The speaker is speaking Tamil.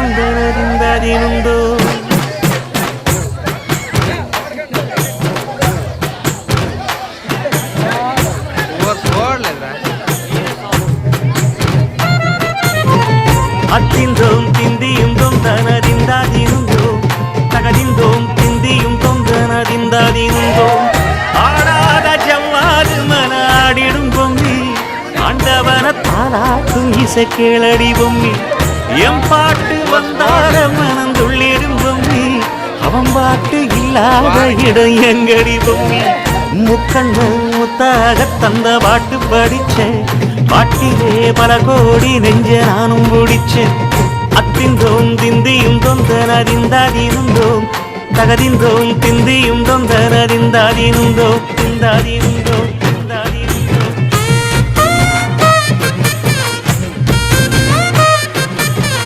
தொந்தனறிந்ததினுண்டோ அத்திந்தோம் திந்தியும் தொந்தனறிந்ததினுண்டோ தகதிந்தோம் திந்தியும் தொந்தனறிந்ததினுண்டோ ஆடாத ஜவ்வாது மனாடிடும் பொம்மி ஆண்டவன தாளாட்டும் இசை கேளடி பொம்மி எம் பாட்டு வந்தார மனந்துள்ளிடும் பொம்மி அவன் பாட்டு இல்லாத இடம் எங்கடி பொம்மி முக்கண்ணல் முத்தாக தந்த பாட்டு படிச்சேன் பாட்டிலே பல கோடி நெஞ்ச நானும் பிடிச்சேன் அத்திந்தோம் திந்தியும் தொந்தனறிந்ததினுண்டோம் தகதிந்தோம் திந்தியும் தொந்தனறிந்ததினுண்டோம் திந்தாதினுண்டோ